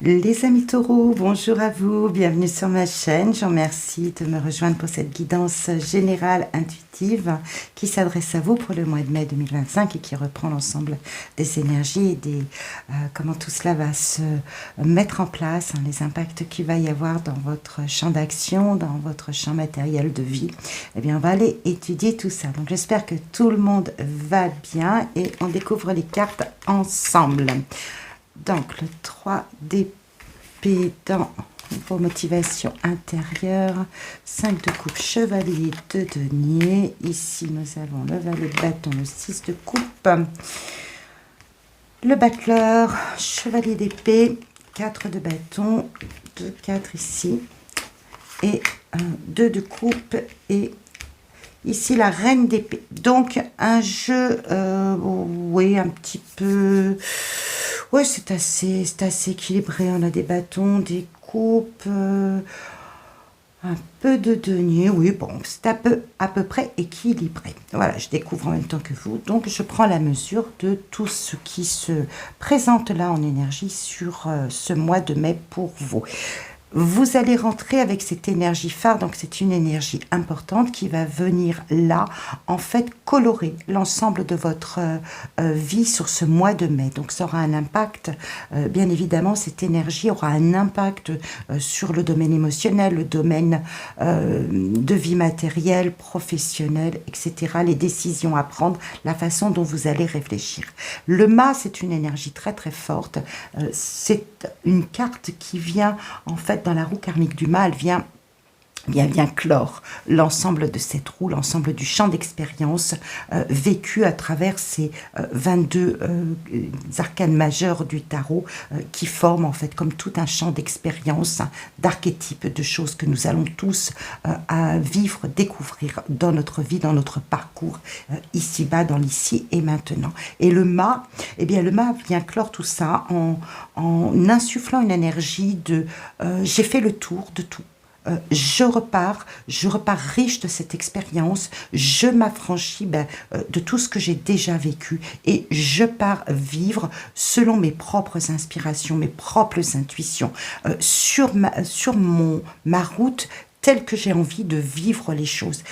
Les amis taureaux, bonjour à vous, bienvenue sur ma chaîne. Je vous remercie de me rejoindre pour cette guidance générale intuitive qui s'adresse à vous pour le mois de mai 2025 et qui reprend l'ensemble des énergies et des comment tout cela va se mettre en place, hein, les impacts qu'il va y avoir dans votre champ d'action, dans votre champ matériel de vie. Eh bien, on va aller étudier tout ça. Donc, j'espère que tout le monde va bien et on découvre les cartes ensemble. Donc, le 3 d'épée dans vos motivations intérieures, 5 de coupe, chevalier de denier. Ici, nous avons le valet de bâton, le 6 de coupe, le battleur, chevalier d'épée, 4 de bâton, 2, 4 ici, et 2 de coupe, et ici la reine d'épée. Donc, un jeu, oui, un petit peu... Oui, c'est assez équilibré. On a des bâtons, des coupes, un peu de denier. Oui, bon, c'est à peu près équilibré. Voilà, je découvre en même temps que vous. Donc, je prends la mesure de tout ce qui se présente là en énergie sur ce mois de mai pour vous. Vous allez rentrer avec cette énergie phare, donc c'est une énergie importante qui va venir là, en fait, colorer l'ensemble de votre vie sur ce mois de mai. Donc ça aura un impact, bien évidemment, cette énergie aura un impact sur le domaine émotionnel, le domaine de vie matérielle, professionnelle, etc. Les décisions à prendre, la façon dont vous allez réfléchir. Le mât, c'est une énergie très très forte. C'est une carte qui vient, en fait, dans la roue karmique du mal, vient clore l'ensemble de cette roue, l'ensemble du champ d'expérience vécu à travers ces 22 arcanes majeures du tarot qui forment en fait comme tout un champ d'expérience, d'archétypes, de choses que nous allons tous à vivre, découvrir dans notre vie, dans notre parcours, ici-bas, dans l'ici et maintenant. Et le mât, eh bien le mât vient clore tout ça en insufflant une énergie de j'ai fait le tour de tout. Je repars riche de cette expérience, je m'affranchis de tout ce que j'ai déjà vécu et je pars vivre selon mes propres inspirations, mes propres intuitions, sur ma route telle que j'ai envie de vivre les choses.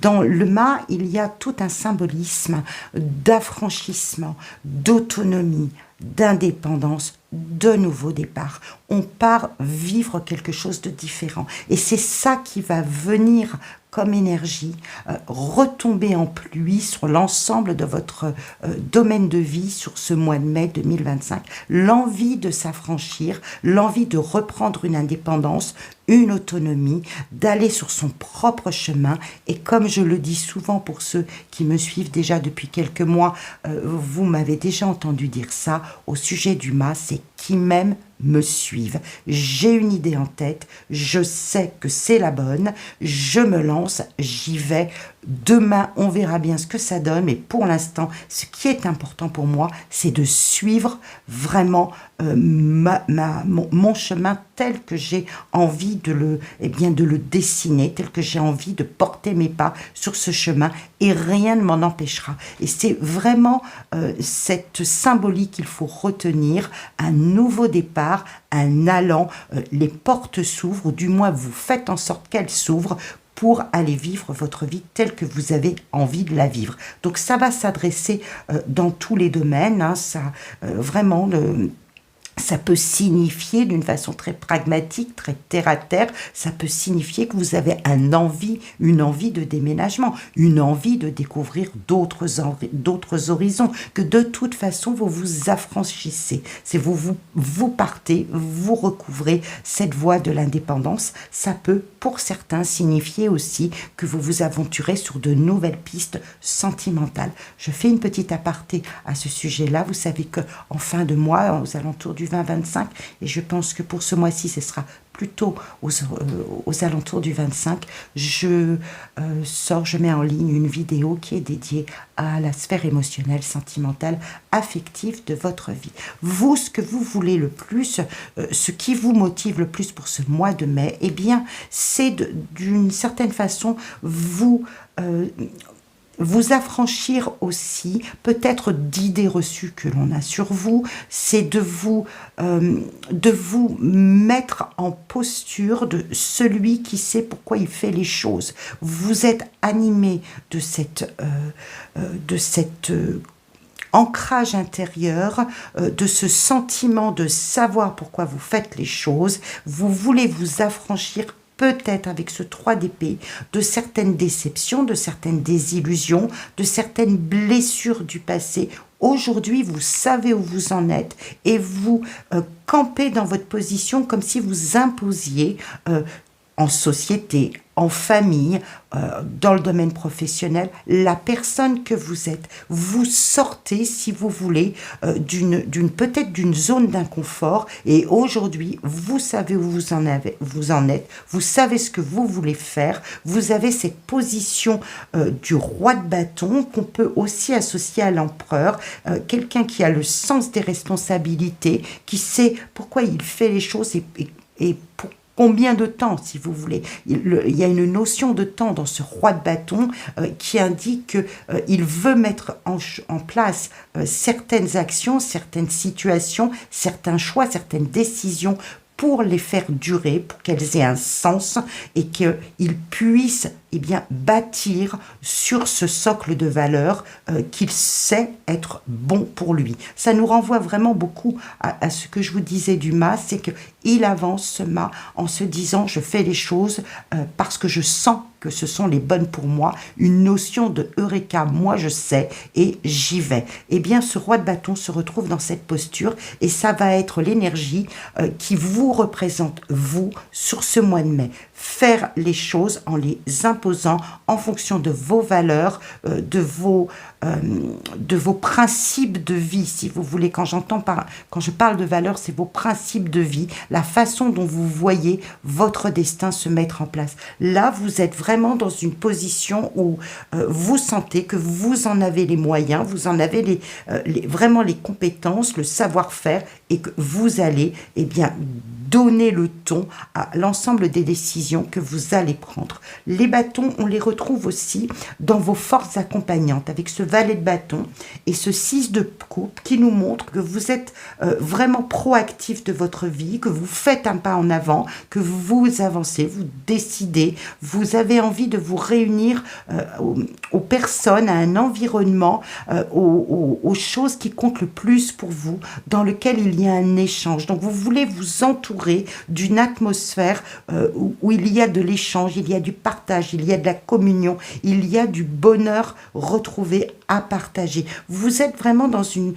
Dans le mât, il y a tout un symbolisme d'affranchissement, d'autonomie, d'indépendance, de nouveau départ. On part vivre quelque chose de différent. Et c'est ça qui va venir comme énergie, retomber en pluie sur l'ensemble de votre domaine de vie sur ce mois de mai 2025. L'envie de s'affranchir, l'envie de reprendre une indépendance, une autonomie, d'aller sur son propre chemin. Et comme je le dis souvent pour ceux qui me suivent déjà depuis quelques mois, vous m'avez déjà entendu dire ça au sujet du mât, c'est qui m'aime me suivent. J'ai une idée en tête, je sais que c'est la bonne, je me lance, j'y vais. Demain, on verra bien ce que ça donne, mais pour l'instant, ce qui est important pour moi, c'est de suivre vraiment mon chemin tel que j'ai envie de le dessiner, tel que j'ai envie de porter mes pas sur ce chemin, et rien ne m'en empêchera. Et c'est vraiment cette symbolique qu'il faut retenir, un nouveau départ, un allant, les portes s'ouvrent, ou du moins vous faites en sorte qu'elles s'ouvrent, pour aller vivre votre vie telle que vous avez envie de la vivre. Donc ça va s'adresser dans tous les domaines, hein, ça vraiment ça peut signifier d'une façon très pragmatique, très terre-à-terre, ça peut signifier que vous avez une envie de déménagement, une envie de découvrir d'autres horizons, que de toute façon vous vous affranchissez. C'est vous partez, vous recouvrez cette voie de l'indépendance. Ça peut pour certains signifier aussi que vous vous aventurez sur de nouvelles pistes sentimentales. Je fais une petite aparté à ce sujet-là. Vous savez qu'en fin de mois, aux alentours du 20-25, et je pense que pour ce mois-ci, ce sera plutôt aux alentours du 25, je mets en ligne une vidéo qui est dédiée à la sphère émotionnelle, sentimentale, affective de votre vie. Vous, ce que vous voulez le plus, ce qui vous motive le plus pour ce mois de mai, eh bien, c'est d'une certaine façon vous vous affranchir aussi peut-être d'idées reçues que l'on a sur vous, c'est de vous mettre en posture de celui qui sait pourquoi il fait les choses. Vous êtes animé de cet ancrage intérieur, de ce sentiment de savoir pourquoi vous faites les choses. Vous voulez vous affranchir peut-être avec ce 3 d'épée, de certaines déceptions, de certaines désillusions, de certaines blessures du passé. Aujourd'hui, vous savez où vous en êtes et vous campez dans votre position comme si vous imposiez en société, en famille, dans le domaine professionnel, la personne que vous êtes. Vous sortez, si vous voulez, peut-être d'une zone d'inconfort et aujourd'hui, vous savez où vous en êtes, vous savez ce que vous voulez faire, vous avez cette position du roi de bâton qu'on peut aussi associer à l'empereur, quelqu'un qui a le sens des responsabilités, qui sait pourquoi il fait les choses et pour combien de temps, si vous voulez. Il y a une notion de temps dans ce roi de bâton qui indique qu'il veut mettre en place certaines actions, certaines situations, certains choix, certaines décisions pour les faire durer, pour qu'elles aient un sens et qu'il puisse bâtir sur ce socle de valeurs qu'il sait être bon pour lui. Ça nous renvoie vraiment beaucoup à ce que je vous disais du mât, c'est qu'il avance ce mât en se disant je fais les choses parce que je sens que ce sont les bonnes pour moi, une notion de Eureka, moi je sais et j'y vais. Eh bien ce roi de bâton se retrouve dans cette posture et ça va être l'énergie qui vous représente, vous, sur ce mois de mai. Faire les choses en les imposant en fonction de vos valeurs, de vos principes de vie, si vous voulez. Quand je parle de valeurs, c'est vos principes de vie, la façon dont vous voyez votre destin se mettre en place. Là, vous êtes vraiment dans une position où vous sentez que vous en avez les moyens, vous en avez vraiment les compétences, le savoir-faire et que vous allez donner le ton à l'ensemble des décisions que vous allez prendre. Les bâtons, on les retrouve aussi dans vos forces accompagnantes avec ce valet de bâton et ce 6 de coupe qui nous montre que vous êtes vraiment proactif de votre vie, que vous faites un pas en avant, que vous avancez, vous décidez, vous avez envie de vous réunir aux personnes, à un environnement, aux choses qui comptent le plus pour vous, dans lequel il y a un échange. Donc vous voulez vous entourer d'une atmosphère où il y a de l'échange, il y a du partage, il y a de la communion, il y a du bonheur retrouvé à partager. Vous êtes vraiment dans une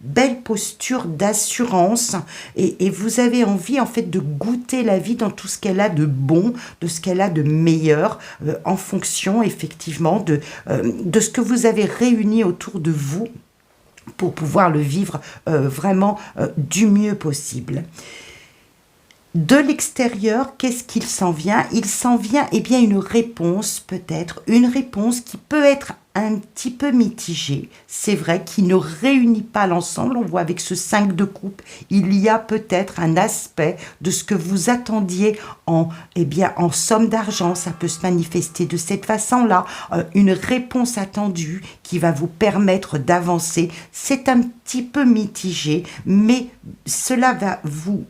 belle posture d'assurance et vous avez envie en fait de goûter la vie dans tout ce qu'elle a de bon, de ce qu'elle a de meilleur en fonction effectivement de ce que vous avez réuni autour de vous pour pouvoir le vivre vraiment du mieux possible. De l'extérieur, qu'est-ce qu'il s'en vient? Il s'en vient, une réponse peut-être, une réponse qui peut être un petit peu mitigée, c'est vrai, qui ne réunit pas l'ensemble. On voit avec ce 5 de coupe, il y a peut-être un aspect de ce que vous attendiez en somme d'argent, ça peut se manifester de cette façon-là, une réponse attendue qui va vous permettre d'avancer. C'est un petit peu mitigé, mais cela va vous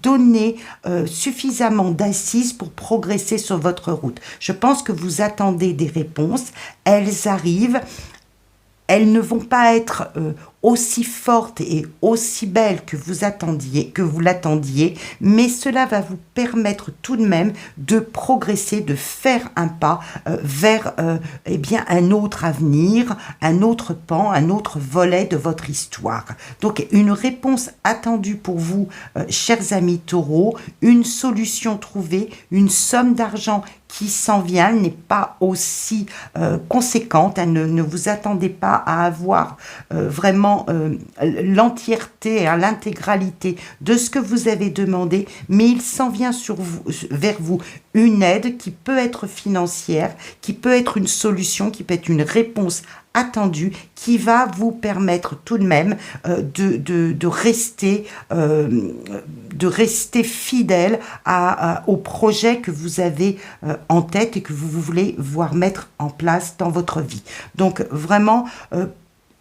donner suffisamment d'assises pour progresser sur votre route. Je pense que vous attendez des réponses, elles arrivent, elles ne vont pas être aussi fortes et aussi belles que vous l'attendiez, mais cela va vous permettre tout de même de progresser, de faire un pas vers un autre avenir, un autre pan, un autre volet de votre histoire. Donc une réponse attendue pour vous, chers amis taureaux, une solution trouvée, une somme d'argent qui s'en vient, elle n'est pas aussi conséquente, ne vous attendez pas à avoir vraiment vraiment l'entièreté, hein, l'intégralité de ce que vous avez demandé, mais il s'en vient vers vous une aide qui peut être financière, qui peut être une solution, qui peut être une réponse attendue, qui va vous permettre tout de même de rester fidèle au projet que vous avez en tête et que vous voulez voir mettre en place dans votre vie. Donc vraiment,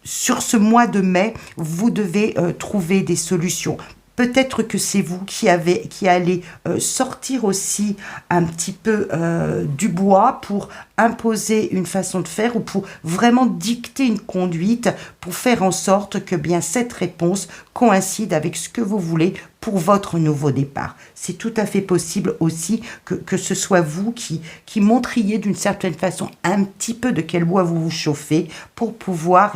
sur ce mois de mai, vous devez trouver des solutions. Peut-être que c'est vous qui allez sortir aussi un petit peu du bois pour imposer une façon de faire ou pour vraiment dicter une conduite pour faire en sorte que bien cette réponse coïncide avec ce que vous voulez pour votre nouveau départ. C'est tout à fait possible aussi que ce soit vous qui montriez d'une certaine façon un petit peu de quel bois vous vous chauffez pour pouvoir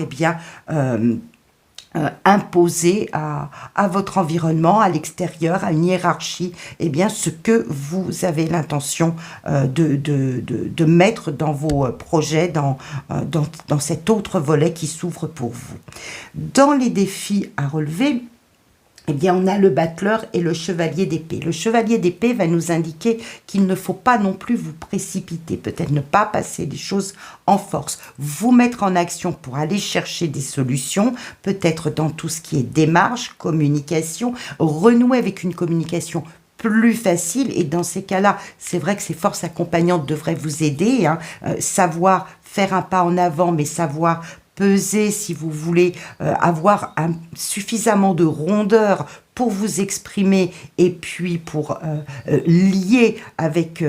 imposer à votre environnement, à l'extérieur, à une hiérarchie, ce que vous avez l'intention de mettre dans vos projets, dans cet autre volet qui s'ouvre pour vous. Dans les défis à relever, on a le battleur et le chevalier d'épée. Le chevalier d'épée va nous indiquer qu'il ne faut pas non plus vous précipiter, peut-être ne pas passer les choses en force, vous mettre en action pour aller chercher des solutions, peut-être dans tout ce qui est démarche, communication, renouer avec une communication plus facile, et dans ces cas-là, c'est vrai que ces forces accompagnantes devraient vous aider, hein, savoir faire un pas en avant, mais savoir peser, si vous voulez, avoir suffisamment de rondeur pour vous exprimer et puis pour lier avec,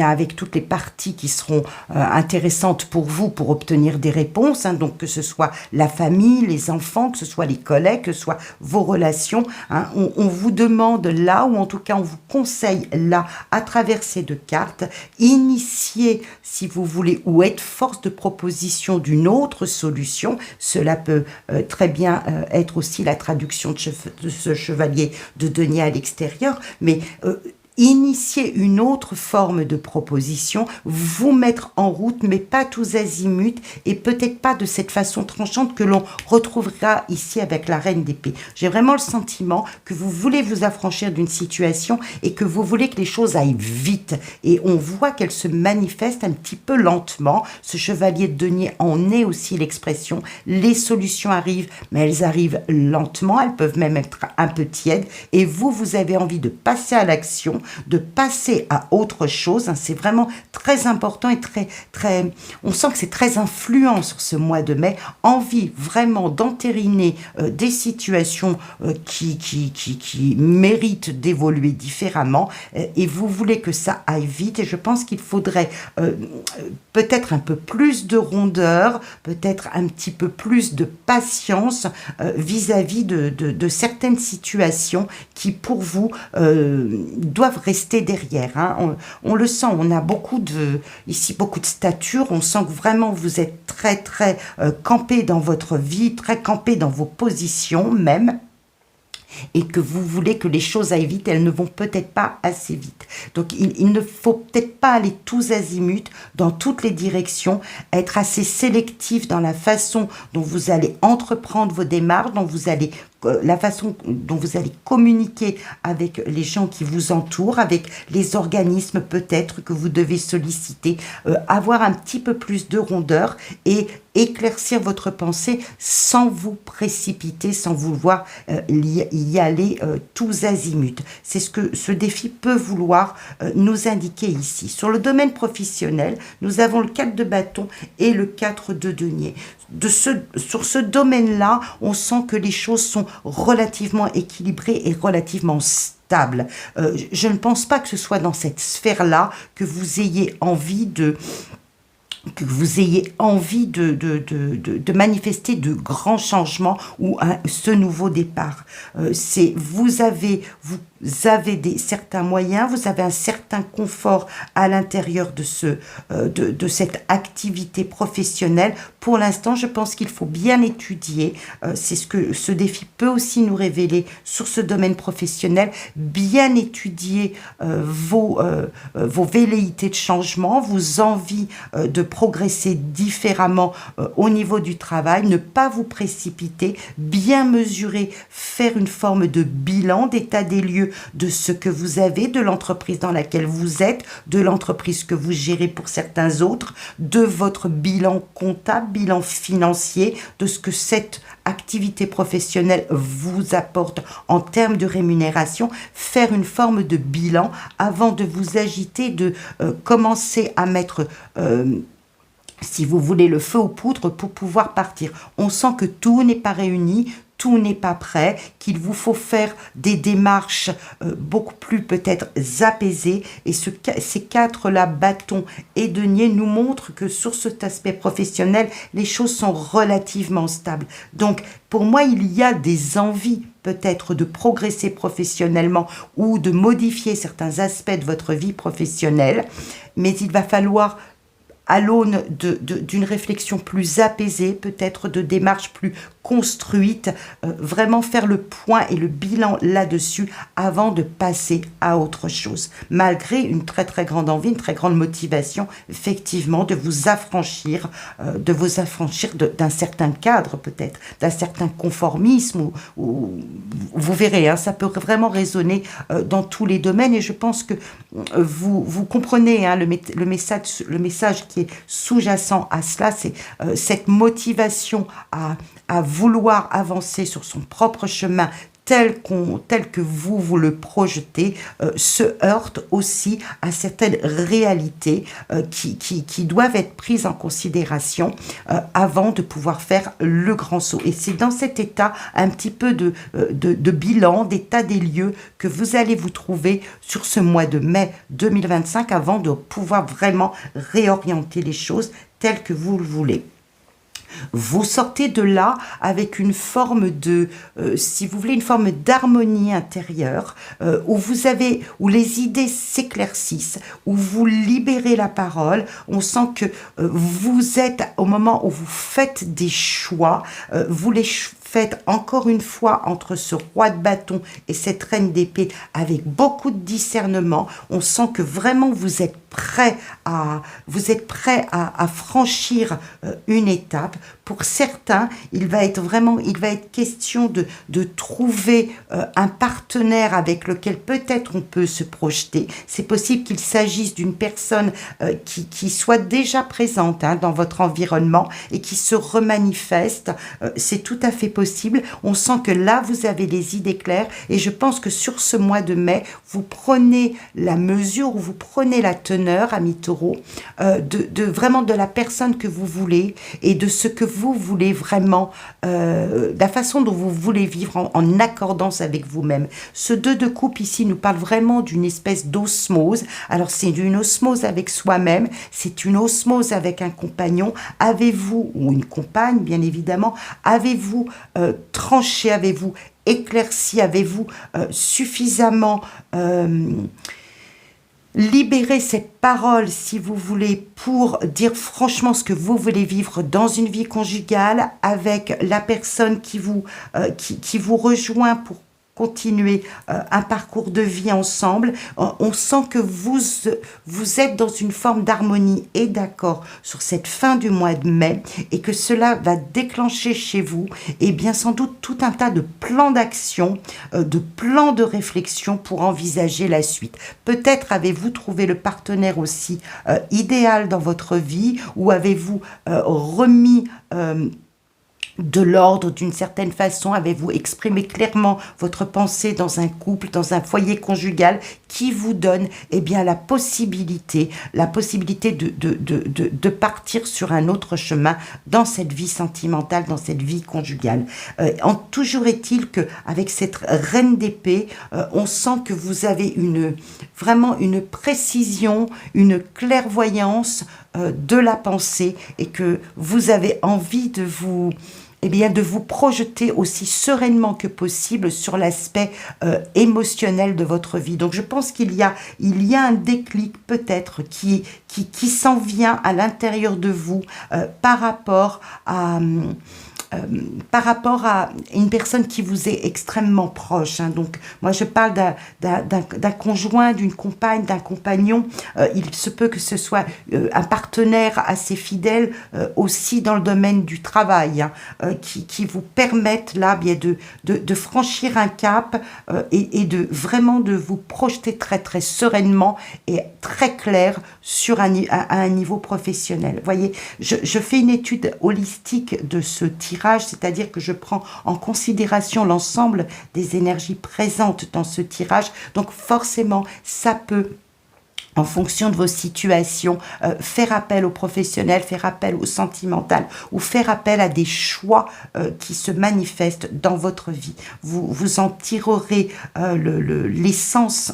avec toutes les parties qui seront intéressantes pour vous pour obtenir des réponses, hein, donc que ce soit la famille, les enfants, que ce soit les collègues, que ce soit vos relations, hein, on vous demande là, ou en tout cas on vous conseille là, à travers ces deux cartes, initier, si vous voulez, ou être force de proposition d'une autre solution. Cela peut très bien être aussi la traduction de ce chevalier de denier à l'extérieur, mais initier une autre forme de proposition, vous mettre en route, mais pas tous azimuts, et peut-être pas de cette façon tranchante que l'on retrouvera ici avec la reine d'épée. J'ai vraiment le sentiment que vous voulez vous affranchir d'une situation et que vous voulez que les choses aillent vite, et on voit qu'elle se manifeste un petit peu lentement. Ce chevalier de denier en est aussi l'expression. Les solutions arrivent, mais elles arrivent lentement, elles peuvent même être un peu tièdes, et vous avez envie de passer à l'action, de passer à autre chose. C'est vraiment très important et très, on sent que c'est très influent sur ce mois de mai. Envie vraiment d'entériner des situations qui méritent d'évoluer différemment, et vous voulez que ça aille vite, et je pense qu'il faudrait peut-être un peu plus de rondeur, peut-être un petit peu plus de patience vis-à-vis de certaines situations qui pour vous doivent rester derrière, hein. On le sent, on a ici beaucoup de stature, on sent que vraiment vous êtes très campé dans votre vie, très campé dans vos positions même, et que vous voulez que les choses aillent vite, elles ne vont peut-être pas assez vite. Donc il ne faut peut-être pas aller tous azimuts dans toutes les directions, être assez sélectif dans la façon dont vous allez entreprendre vos démarches, la façon dont vous allez communiquer avec les gens qui vous entourent, avec les organismes peut-être que vous devez solliciter, avoir un petit peu plus de rondeur et éclaircir votre pensée sans vous précipiter, sans vouloir y aller tous azimuts. C'est ce que ce défi peut vouloir nous indiquer ici. Sur le domaine professionnel, nous avons le 4 de bâton et le 4 de denier. Sur ce domaine-là, on sent que les choses sont relativement équilibrées et relativement stables. Je ne pense pas que ce soit dans cette sphère-là que vous ayez envie de manifester de grands changements ou ce nouveau départ. Vous avez certains moyens, vous avez un certain confort à l'intérieur de cette activité professionnelle. Pour l'instant, je pense qu'il faut bien étudier, c'est ce que ce défi peut aussi nous révéler sur ce domaine professionnel, bien étudier vos velléités de changement, vos envies de progresser différemment au niveau du travail, ne pas vous précipiter, bien mesurer, faire une forme de bilan, d'état des lieux de ce que vous avez, de l'entreprise dans laquelle vous êtes, de l'entreprise que vous gérez pour certains autres, de votre bilan comptable, bilan financier, de ce que cette activité professionnelle vous apporte en termes de rémunération, faire une forme de bilan avant de vous agiter, de commencer à mettre si vous voulez, le feu aux poudres pour pouvoir partir. On sent que tout n'est pas réuni, tout n'est pas prêt, qu'il vous faut faire des démarches beaucoup plus peut-être apaisées. Et ces quatre-là, bâton et denier, nous montrent que sur cet aspect professionnel, les choses sont relativement stables. Donc, pour moi, il y a des envies peut-être de progresser professionnellement ou de modifier certains aspects de votre vie professionnelle, mais il va falloir à l'aune d'une réflexion plus apaisée, peut-être de démarches plus construites, vraiment faire le point et le bilan là-dessus avant de passer à autre chose. Malgré une très très grande envie, une très grande motivation, effectivement, de vous affranchir d'un certain cadre peut-être, d'un certain conformisme, ou vous verrez, hein, ça peut vraiment résonner dans tous les domaines, et je pense que vous comprenez hein, le message qui est sous-jacent à cela, c'est cette motivation à vouloir avancer sur son propre chemin tel que vous le projetez, se heurte aussi à certaines réalités qui doivent être prises en considération avant de pouvoir faire le grand saut. Et c'est dans cet état un petit peu de bilan, d'état des lieux que vous allez vous trouver sur ce mois de mai 2025 avant de pouvoir vraiment réorienter les choses telles que vous le voulez. Vous sortez de là avec une forme de, si vous voulez, une forme d'harmonie intérieure, où les idées s'éclaircissent, où vous libérez la parole. On sent que vous êtes, au moment où vous faites des choix, vous les faites encore une fois entre ce roi de bâton et cette reine d'épée avec beaucoup de discernement. On sent que vraiment vous êtes prêt à franchir une étape. Pour certains, il va être question de trouver un partenaire avec lequel peut-être on peut se projeter. C'est possible qu'il s'agisse d'une personne qui soit déjà présente hein, dans votre environnement et qui se remanifeste. C'est tout à fait possible. On sent que là, vous avez les idées claires, et je pense que sur ce mois de mai, vous prenez la mesure, ou vous prenez la teneur, amis taureaux, vraiment de la personne que vous voulez et de ce que vous voulez vraiment, la façon dont vous voulez vivre en accordance avec vous-même. Ce 2 de coupe ici nous parle vraiment d'une espèce d'osmose. Alors c'est une osmose avec soi-même, c'est une osmose avec un compagnon. Avez-vous, ou une compagne bien évidemment, avez-vous tranché, avez-vous éclairci, avez-vous suffisamment libéré cette parole, si vous voulez, pour dire franchement ce que vous voulez vivre dans une vie conjugale avec la personne qui vous rejoint pour continuer un parcours de vie ensemble. On sent que vous êtes dans une forme d'harmonie et d'accord sur cette fin du mois de mai, et que cela va déclencher chez vous, et bien sans doute tout un tas de plans d'action, de plans de réflexion pour envisager la suite. Peut-être avez-vous trouvé le partenaire aussi idéal dans votre vie, ou avez-vous remis de l'ordre d'une certaine façon, avez-vous exprimé clairement votre pensée dans un couple, dans un foyer conjugal qui vous donne la possibilité de partir sur un autre chemin dans cette vie sentimentale, dans cette vie conjugale. Toujours est-il qu'avec cette reine d'épée, on sent que vous avez vraiment une précision, une clairvoyance de la pensée, et que vous avez envie de vous eh bien, de vous projeter aussi sereinement que possible sur l'aspect émotionnel de votre vie. Donc, je pense qu'il y a un déclic peut-être qui s'en vient à l'intérieur de vous par rapport à une personne qui vous est extrêmement proche. Hein. Donc, moi, je parle d'un conjoint, d'une compagne, d'un compagnon. Il se peut que ce soit un partenaire assez fidèle aussi dans le domaine du travail, hein, qui vous permettent là bien de franchir un cap et de vraiment de vous projeter très très sereinement et très clair sur à un niveau professionnel. Vous voyez, je fais une étude holistique de ce tirage, c'est-à-dire que je prends en considération l'ensemble des énergies présentes dans ce tirage. Donc forcément, ça peut, en fonction de vos situations, faire appel aux professionnels, faire appel au sentimental ou faire appel à des choix qui se manifestent dans votre vie. Vous en tirerez l'essence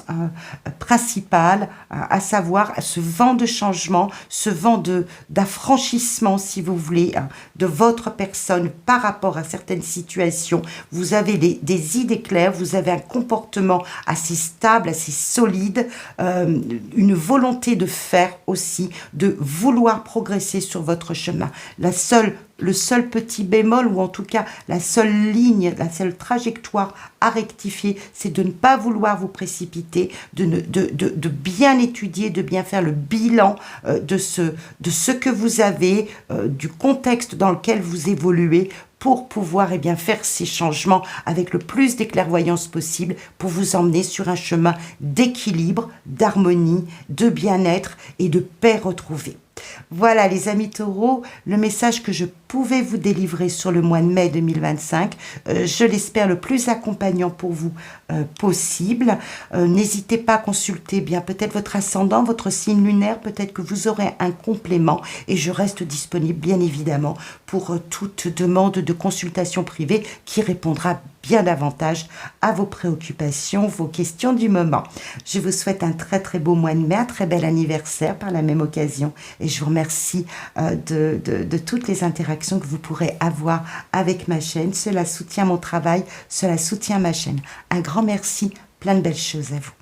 principale, à savoir ce vent de changement, ce vent d'affranchissement, si vous voulez, de votre personne par rapport à certaines situations. Vous avez des idées claires, vous avez un comportement assez stable, assez solide, une volonté de faire aussi, de vouloir progresser sur votre chemin. Le seul petit bémol, ou en tout cas la seule ligne, la seule trajectoire à rectifier, c'est de ne pas vouloir vous précipiter, de bien étudier, de bien faire le bilan de ce que vous avez, du contexte dans lequel vous évoluez, pour pouvoir faire ces changements avec le plus d'éclairvoyance possible pour vous emmener sur un chemin d'équilibre, d'harmonie, de bien-être et de paix retrouvée. Voilà les amis taureaux, le message que je pouvais vous délivrer sur le mois de mai 2025. Je l'espère le plus accompagnant pour vous possible. N'hésitez pas à consulter bien peut-être votre ascendant, votre signe lunaire, peut-être que vous aurez un complément et je reste disponible bien évidemment pour toute demande de consultation privée qui répondra bien davantage à vos préoccupations, vos questions du moment. Je vous souhaite un très très beau mois de mai, un très bel anniversaire par la même occasion et je vous remercie de toutes les interactions que vous pourrez avoir avec ma chaîne. Cela soutient mon travail, cela soutient ma chaîne. Un grand merci, plein de belles choses à vous.